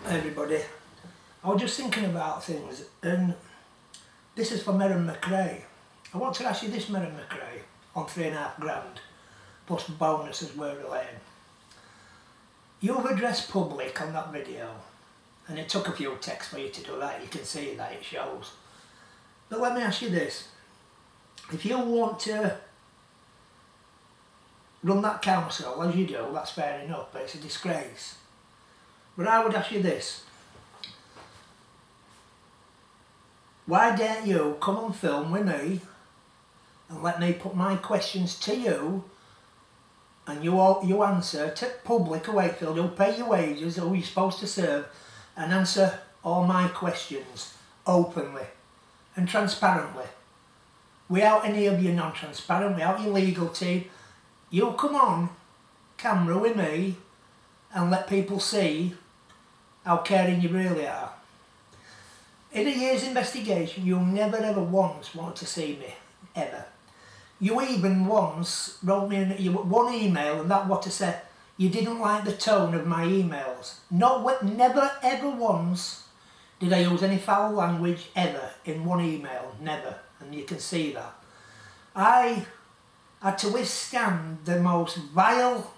everybody. I was just thinking about things, and this is for Merran McCrae. I want to ask you this, Merran McCrae, on 3.5 grand, plus bonuses we're relaying. You've addressed public on that video, and it took a few texts for you to do that. You can see that, it shows. But let me ask you this. If you want to run that council as you do, that's fair enough, but it's a disgrace. But I would ask you this. Why don't you come on film with me and let me put my questions to you, and you answer to public of Wakefield who pay your wages, who you're supposed to serve, and answer all my questions openly and transparently, without any of your non-transparent, without your legal team. You come on camera with me and let people see how caring you really are. In a year's investigation, you never ever once wanted to see me, ever. You even once wrote me one email, and that what to say, you didn't like the tone of my emails. Never ever once did I use any foul language ever in one email, never, and you can see that. I had to withstand the most vile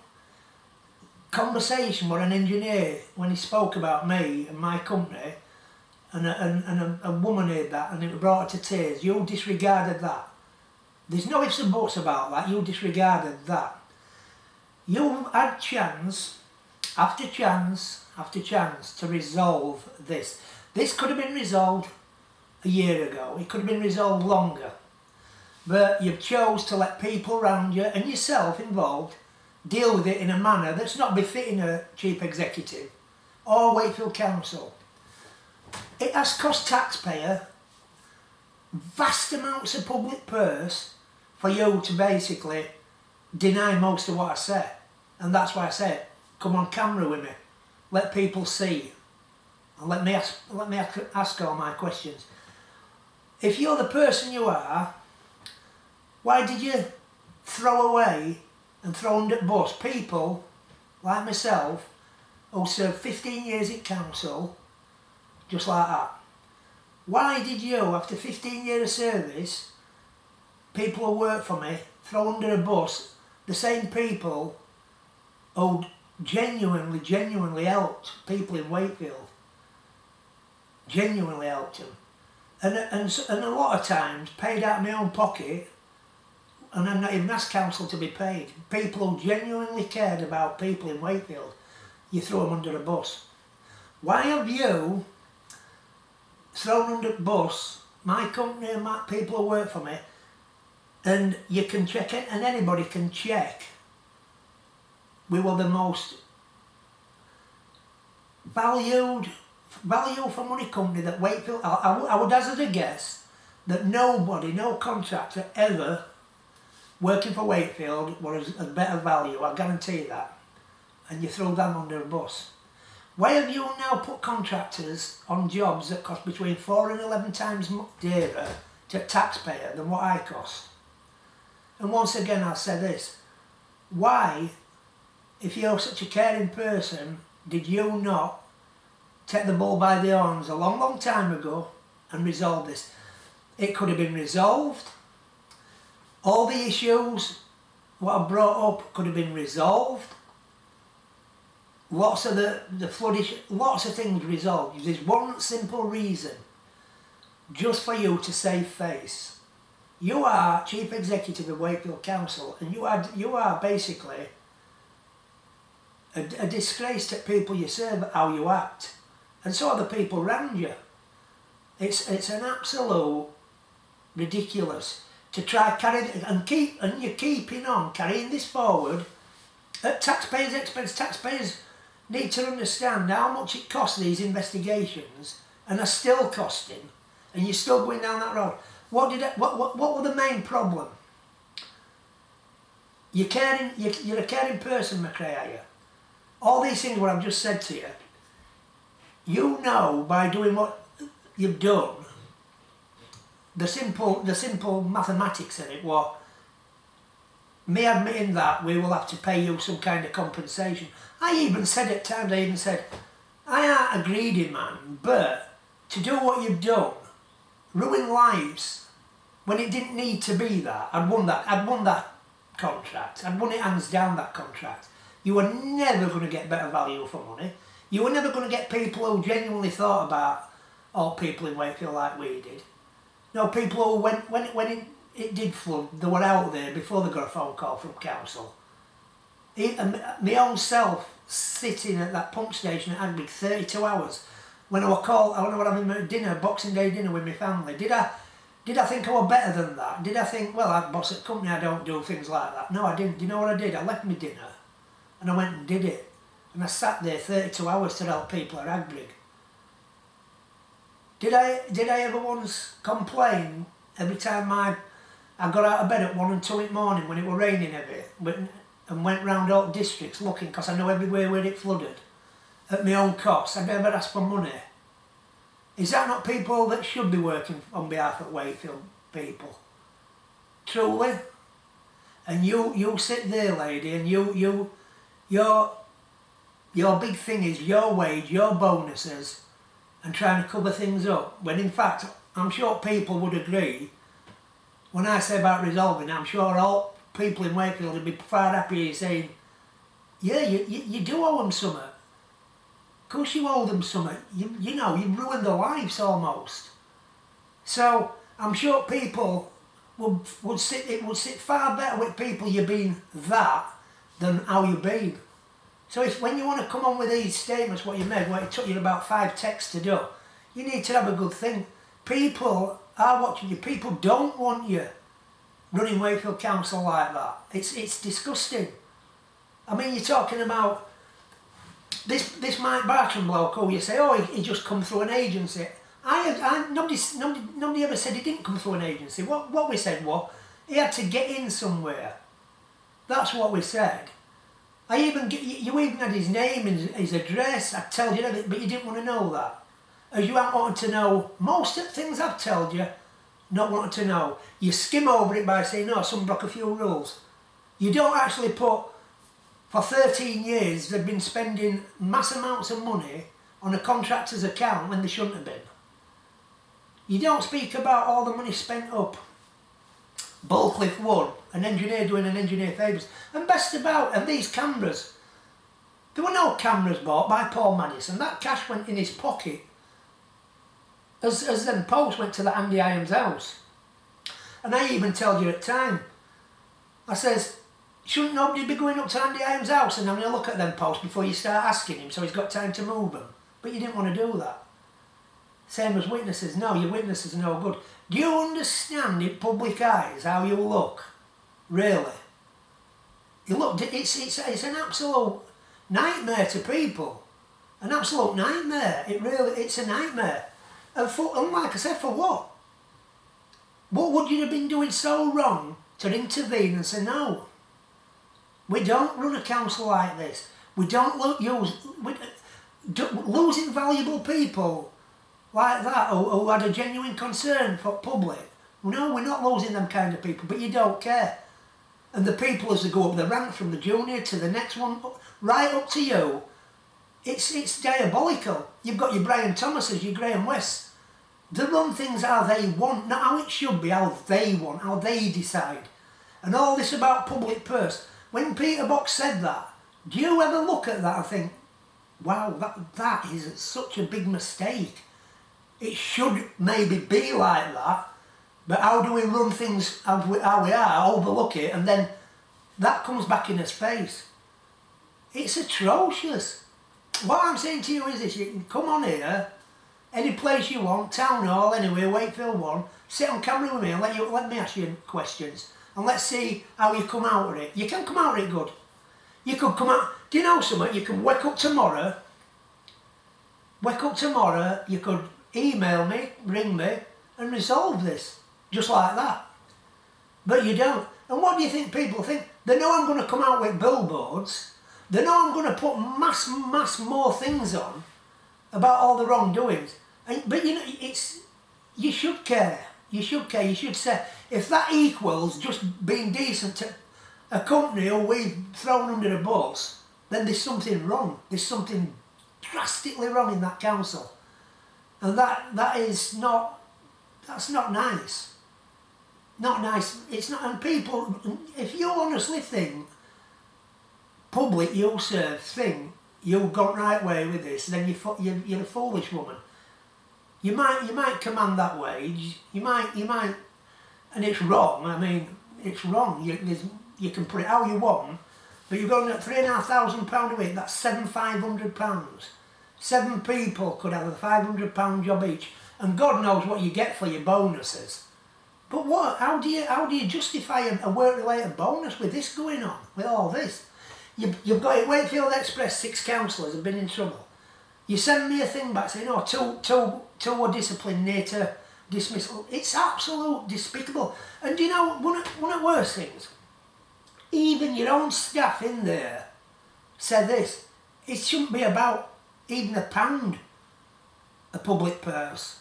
conversation with an engineer when he spoke about me and my company, and a woman heard that and it brought her to tears. You disregarded that. There's no ifs and buts about that. You disregarded that. You had chance after chance after chance to resolve this. This could have been resolved a year ago. It could have been resolved longer. But you've chose to let people around you and yourself involved deal with it in a manner that's not befitting a chief executive or Wakefield Council. It has cost taxpayer vast amounts of public purse for you to basically deny most of what I said. And that's why I said, come on camera with me, let people see, and let me ask all my questions. If you're the person you are, why did you throw away and throw under the bus people like myself who served 15 years at council, just like that? Why did you, after 15 years of service, people who work for me, throw under a bus the same people who genuinely helped people in Wakefield? Genuinely helped them. And a lot of times paid out of my own pocket, and I'm not even asked council to be paid. People who genuinely cared about people in Wakefield, you throw them under a bus. Why have you thrown under the bus my company and my people who work for me? And you can check it, and anybody can check. We were the most value for money company that Wakefield. I would hazard a guess that nobody, no contractor ever working for Wakefield was a better value. I guarantee that. And you throw them under a bus. Why have you now put contractors on jobs that cost between 4 and 11 times dearer to taxpayer than what I cost? And once again I'll say this. Why, if you're such a caring person, did you not take the bull by the horns a long time ago and resolve this? It could have been resolved. All the issues what I brought up could have been resolved. Lots of the flood issue, lots of things resolved. There's one simple reason, just for you to save face. You are Chief Executive of Wakefield Council, and you are basically a disgrace to people you serve, how you act, and so are the people around you. It's an absolute ridiculous to try carry and you're keeping on carrying this forward at taxpayers' expense. Taxpayers need to understand how much it costs these investigations, and are still costing, and you're still going down that road. What were the main problem? You're a caring person, McCrae, are you? All these things what I've just said to you, you know by doing what you've done, the simple mathematics in it, what me admitting that we will have to pay you some kind of compensation. I even said at times, I aren't a greedy man, but to do what you've done, ruin lives, when it didn't need to be that, I'd won that contract. I'd won it hands down, that contract. You were never going to get better value for money. You were never going to get people who genuinely thought about all people in Wakefield like we did. No, people who, when it did flood, they were out there before they got a phone call from council. My own self, sitting at that pump station at Agrig 32 hours, when I was called, I was having dinner, Boxing Day dinner with my family. Did I think I was better than that? Did I think, well, I'm boss at the company, I don't do things like that? No, I didn't. Do you know what I did? I left my dinner and I went and did it. And I sat there 32 hours to help people at Agrig. Did I ever once complain every time I got out of bed at 1 and 2 in the morning when it was raining heavy and went round all districts looking, because I know everywhere where it flooded, at my own cost? I never asked for money. Is that not people that should be working on behalf of Wakefield people? Truly? And you sit there, lady, and your big thing is your wage, your bonuses, and trying to cover things up, when in fact, I'm sure people would agree, when I say about resolving, I'm sure all people in Wakefield would be far happier saying, yeah, you do owe them something. Of course you owe them something. You know, you've ruined their lives almost. So I'm sure people would sit far better with people you've been that than how you've been. So if when you want to come on with these statements, what you made, what it took you about 5 texts to do, you need to have a good think. People are watching you. People don't want you running Wakefield Council like that. It's disgusting. I mean, you're talking about this Mike Bartram bloke, who you say, oh, he just come through an agency. Nobody ever said he didn't come through an agency. What we said was, he had to get in somewhere. That's what we said. You even had his name and his address. I told you everything, but you didn't want to know that. As you haven't wanted to know most of the things I've told you, not wanting to know. You skim over it by saying, no, someone broke a few rules. You don't actually put, for 13 years, they've been spending mass amounts of money on a contractor's account when they shouldn't have been. You don't speak about all the money spent up Bullcliffe Wood, an engineer doing an engineer favours. And best about, and these cameras, there were no cameras bought by Paul Madison. That cash went in his pocket as them posts went to the Andy Irons house. And I even told you at the time, I says, shouldn't nobody be going up to Andy Irons house and having a look at them posts before you start asking him, so he's got time to move them? But you didn't want to do that. Same as witnesses. No, your witnesses are no good. Do you understand in public eyes how you look? Really? You look, it's an absolute nightmare to people. An absolute nightmare. It's a nightmare. And like I said, for what? What would you have been doing so wrong to intervene and say, no, we don't run a council like this. We don't losing valuable people like that who had a genuine concern for public. No, we're not losing them kind of people, but you don't care. And the people as they go up the rank from the junior to the next one, right up to you, it's diabolical. You've got your Brian Thomases, your Graham Wests. They run things how they want, not how it should be, how they want, how they decide. And all this about public purse. When Peter Box said that, do you ever look at that and think, wow, that is such a big mistake? It should maybe be like that, but how do we run things how we are, overlook it, and then that comes back in his face? It's atrocious. What I'm saying to you is this: you can come on here, any place you want, town hall, anywhere, Wakefield 1, sit on camera with me and let me ask you questions, and let's see how you come out of it. You can come out of it good. You could come out, do you know something? You can wake up tomorrow, you could email me, ring me, and resolve this, just like that. But you don't. And what do you think people think? They know I'm going to come out with billboards. They know I'm going to put mass more things on about all the wrongdoings. But you know, you should care. You should care. You should say, if that equals just being decent to a company who we've thrown under the bus, then there's something wrong. There's something drastically wrong in that council. And that's not nice. Not nice. It's not, and people, if you honestly think public you'll serve think you've gone right way with this, then you're a foolish woman. You might command that wage. You might, and it's wrong. I mean, it's wrong. You can put it how you want, but you're going at £3,500 a week. That's £7,500. 7 people could have a £500 job each, and God knows what you get for your bonuses. But what? How do you justify a work-related bonus with this going on? With all this, you've got at Wakefield Express 6 councillors have been in trouble. You send me a thing back saying, "Oh, two were disciplined near to dismissal." It's absolute despicable. And you know, one of the worst things, even your own staff in there said this: it shouldn't be about even £1, a public purse.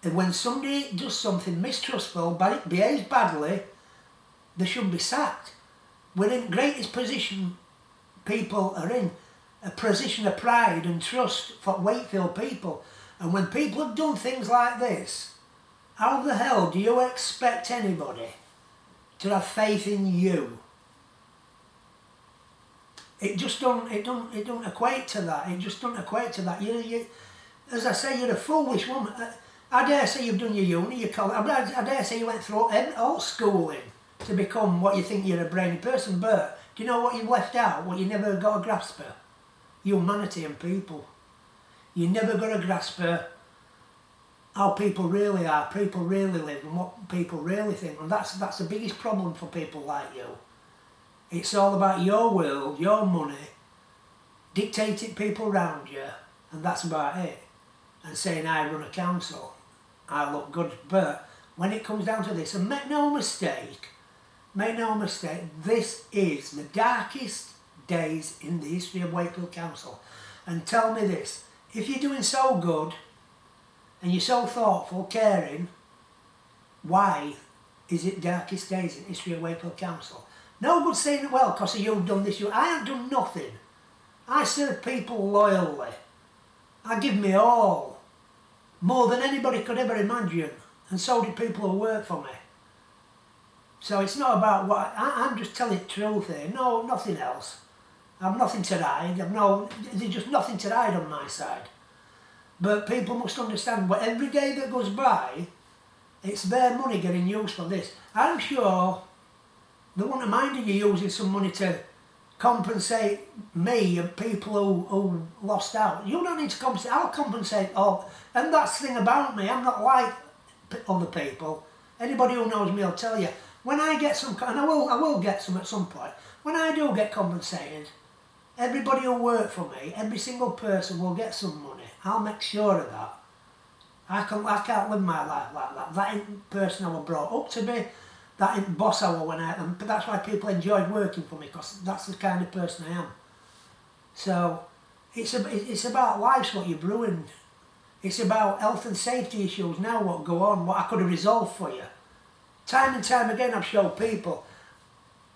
And when somebody does something mistrustful, behaves badly, they should be sacked. We're in the greatest position people are in, a position of pride and trust for Wakefield people. And when people have done things like this, how the hell do you expect anybody to have faith in you? It just don't equate to that. It just don't equate to that. You, as I say, you're a foolish woman. I dare say you've done your uni, your college. I dare say you went through all schooling to become what you think you're a brainy person. But do you know what you've left out? What you never got a grasp of? Humanity and people. You never got a grasp of how people really are, people really live, and what people really think. And that's the biggest problem for people like you. It's all about your world, your money, dictating people around you, and that's about it. And saying, I run a council, I look good. But when it comes down to this, and make no mistake, this is the darkest days in the history of Wakefield Council. And tell me this, if you're doing so good, and you're so thoughtful, caring, why is it darkest days in the history of Wakefield Council? No good saying, well, because you've done this, I haven't done nothing. I serve people loyally. I give me all. More than anybody could ever imagine. And so did people who work for me. So it's not about what, I'm just telling the truth here. No, nothing else. I've nothing to hide. There's just nothing to hide on my side. But people must understand, but every day that goes by, it's their money getting used for this. I'm sure they wouldn't mind you using some money to compensate me and people who lost out. You don't need to compensate, I'll compensate all. And that's the thing about me, I'm not like other people. Anybody who knows me will tell you, when I get some, and I will get some at some point, when I do get compensated, everybody who work for me, every single person will get some money. I'll make sure of that. I can't live my life like that. That ain't the person I was brought up to be. That ain't the boss I was when but that's why people enjoyed working for me, because that's the kind of person I am. So it's about life's what you've ruined. It's about health and safety issues now, what go on, what I could have resolved for you. Time and time again I've showed people,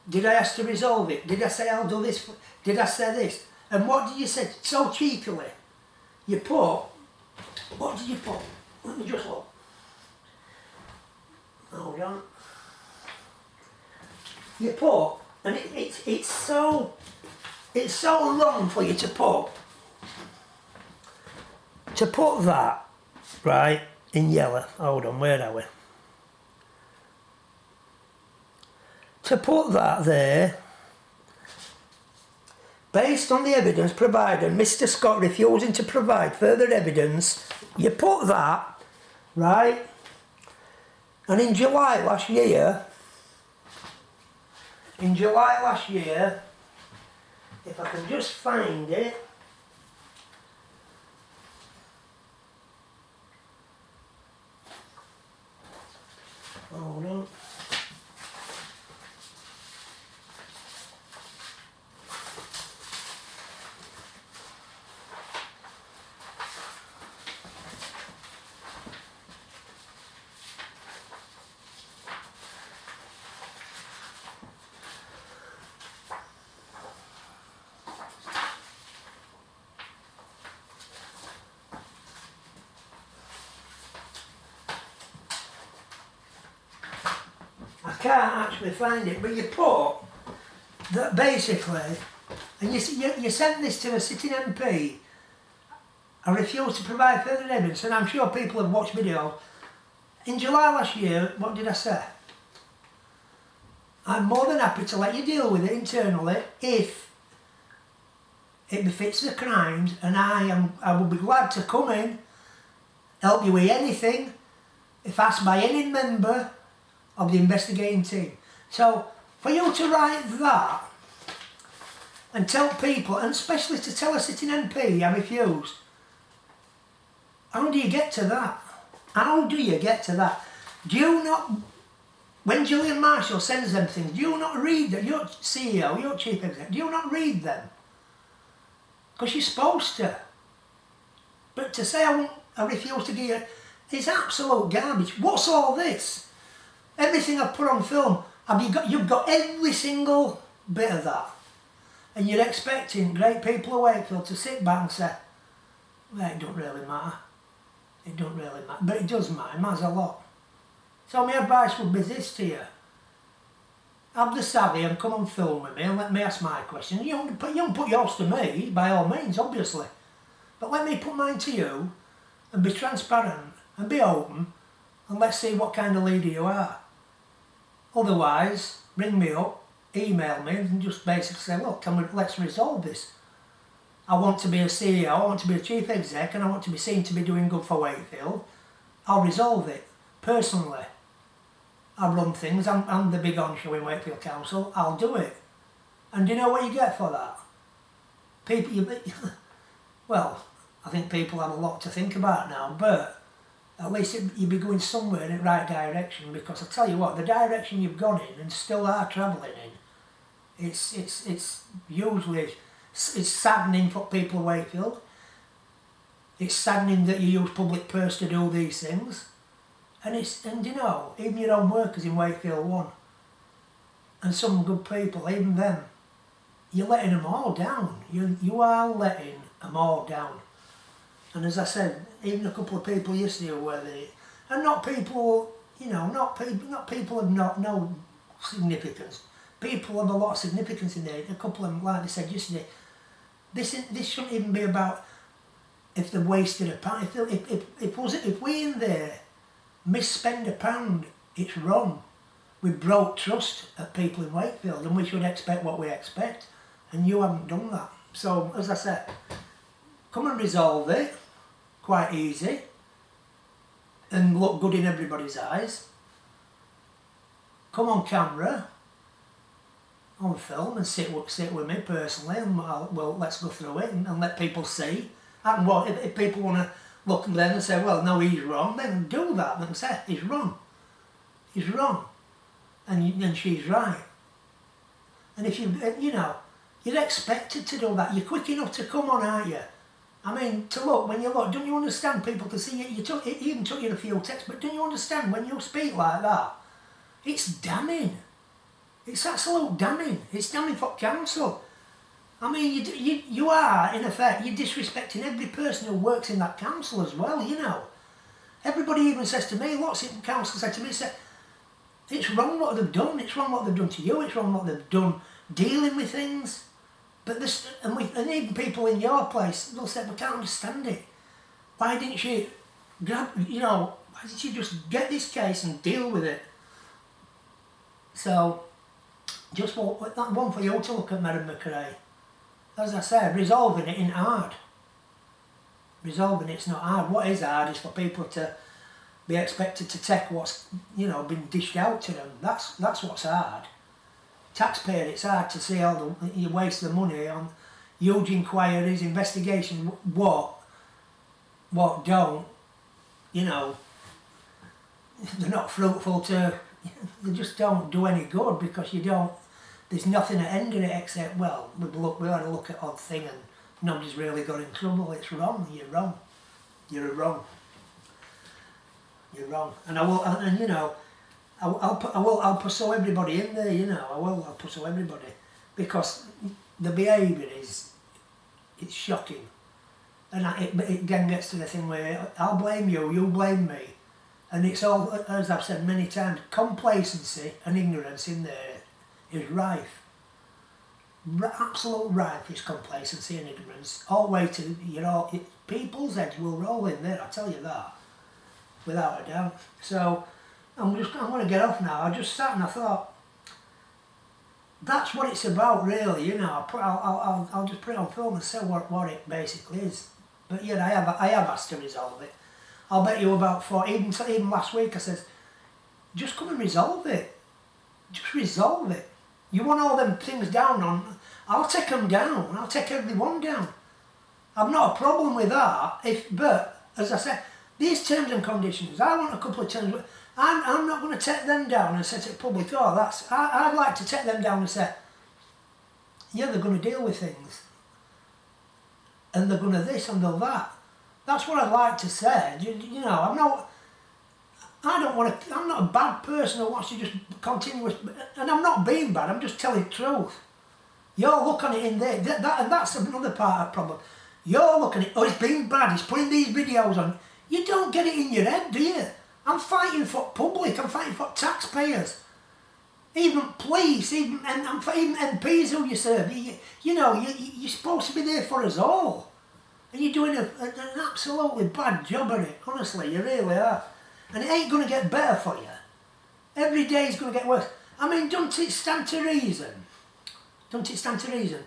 did I ask to resolve it? Did I say I'll do this? Did I say this? And what did you say so cheekily? You put, what did you put? Let me just look. Hold on. You put, and it's so wrong for you to put that, right, in yellow. Hold on, where are we? To put that there, based on the evidence provided, Mr. Scott refusing to provide further evidence, you put that, right, and in July last year, if I can just find it, hold on. can't actually find it, but you put that basically, and you sent this to a sitting MP, I refuse to provide further evidence, and I'm sure people have watched videos. In July last year, what did I say? I'm more than happy to let you deal with it internally if it befits the crimes, and I will be glad to come in, help you with anything, if asked by any member of the investigating team. So, for you to write that and tell people, and especially to tell a sitting MP, I refuse, how do you get to that? How do you get to that? Do you not, when Gillian Marshall sends them things, do you not read them? Your CEO, your chief executive, do you not read them? Because you're supposed to. But to say I refuse to give it is absolute garbage. What's all this? Everything I've put on film, you've got every single bit of that. And you're expecting great people of Wakefield to sit back and say, well, it don't really matter. It don't really matter. But it does matter, it matters a lot. So my advice would be this to you. Have the savvy and come and film with me and let me ask my questions. You don't put yours to me, by all means, obviously. But let me put mine to you and be transparent and be open and let's see what kind of leader you are. Otherwise, ring me up, email me and just basically say, look, let's resolve this. I want to be a CEO, I want to be a chief exec and I want to be seen to be doing good for Wakefield. I'll resolve it, personally. I run things, I'm the big on show in Wakefield Council, I'll do it. And do you know what you get for that? Well, I think people have a lot to think about now, but at least you'd be going somewhere in the right direction, because I tell you what, the direction you've gone in and still are travelling in, it's usually, it's saddening for people of Wakefield. It's saddening that you use public purse to do these things. And you know, even your own workers in Wakefield 1, and some good people, even them, you're letting them all down. You are letting them all down. And as I said, even a couple of people yesterday were there, and not people, you know, not people of no significance. People of a lot of significance in there. A couple of them, like they said yesterday, this shouldn't even be about if they wasted a pound. If we in there misspend a pound, it's wrong. We broke trust at people in Wakefield, and we should expect what we expect, and you haven't done that. So, as I said, come and resolve it, quite easy, and look good in everybody's eyes. Come on camera, on film, and sit with me personally, and let's go through it and let people see. And what if people want to look at them and say, well, no, he's wrong, then do that. Then say, he's wrong. He's wrong. And she's right. And if you know, you're expected to do that. You're quick enough to come on, aren't you? I mean, to look, when you look, don't you understand people can see it? It even took you a few texts, but don't you understand when you speak like that? It's damning. It's absolute damning. It's damning for council. I mean, you are, in effect, you're disrespecting every person who works in that council as well, you know. Everybody even says to me, lots of council said to me, it's wrong what they've done, it's wrong what they've done to you, it's wrong what they've done dealing with things. But this, and even people in your place, they'll say, we can't understand it. Why didn't you why didn't you just get this case and deal with it? So, just that one for you to look at, Merran McCrae. As I said, resolving it isn't hard. Resolving it's not hard. What is hard is for people to be expected to take what's, you know, been dished out to them. That's what's hard. Taxpayer, it's hard to see all you waste the money on huge inquiries, investigation, what don't, you know, they're not fruitful to, they just don't do any good because you don't, there's nothing at the end of it except, well, we had a look at odd thing and nobody's really got in trouble. It's wrong. You're wrong. You're wrong. You're wrong. And you know, I'll pursue everybody in there. You know, I'll pursue everybody because the behaviour it's shocking, and it again gets to the thing where I'll blame you, you blame me, And it's all, as I've said many times, complacency and ignorance in there is rife. Absolute rife is complacency and ignorance. All the way to, people's heads will roll in there, I tell you that. Without a doubt. So, I'm going to get off now. I just sat and I thought, that's what it's about really, I'll just put it on film and say what it basically is. But yeah, I have asked to resolve it. I'll bet you about even last week I said, just come and resolve it. Just resolve it. You want all them things down on, I'll take them down. I'll take everyone down. I've not a problem with that. But, as I said, these terms and conditions, I want a couple of terms. I'm not going to take them down and say to the public, I'd like to take them down and say, yeah, they're going to deal with things. And they're going to this and they're that. That's what I'd like to say. I'm not a bad person who wants to just continue, and I'm not being bad, I'm just telling the truth. You're looking at it in there, and that's another part of the problem. You're looking at it, it's been bad, he's putting these videos on. You don't get it in your head, do you? I'm fighting for public, I'm fighting for taxpayers. Even police, even MPs who you serve. You're supposed to be there for us all. And you're doing an absolutely bad job at it, honestly, you really are. And it ain't going to get better for you. Every day is going to get worse. I mean, don't it stand to reason? Don't it stand to reason?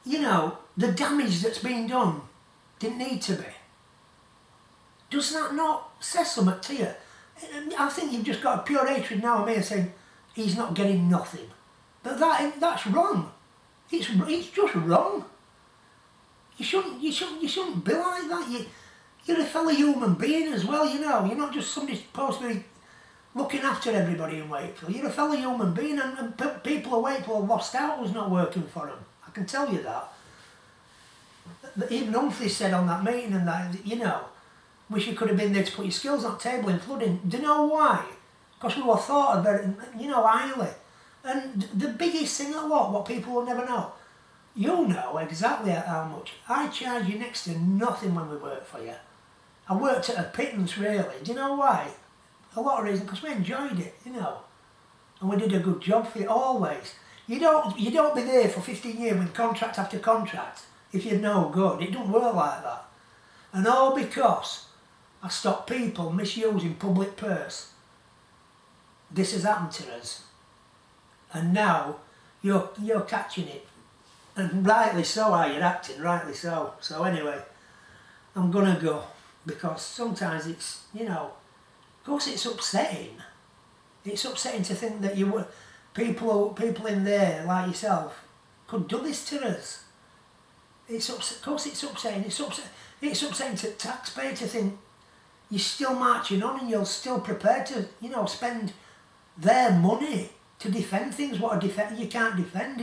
The damage that's been done didn't need to be. Does that not say something to you? I think you've just got a pure hatred now of me saying, he's not getting nothing. But that's wrong. It's just wrong. You shouldn't be like that. You're a fellow human being as well, You're not just somebody supposed to be looking after everybody in Wakefield. You're a fellow human being, and people at Wakefield have lost out who's not working for them. I can tell you that. Even Humphrey said on that meeting and that, wish you could have been there to put your skills on the table in flooding. Do you know why? Because we were thought of very, highly. And the biggest thing of what people will never know, you know exactly how much. I charge you next to nothing when we work for you. I worked at a pittance really. Do you know why? A lot of reasons, because we enjoyed it, And we did a good job for you, always. You don't be there for 15 years with contract after contract if you're no good. It don't work like that. And all because I stopped people misusing public purse. This has happened to us. And now you're catching it. And rightly so, how you're acting, rightly so. So anyway, I'm gonna go, because sometimes it's, of course it's upsetting. It's upsetting to think that people in there like yourself could do this to us. Of course it's upsetting. It's upsetting to taxpayer to think you're still marching on and you're still prepared to, spend their money to defend things. You can't defend.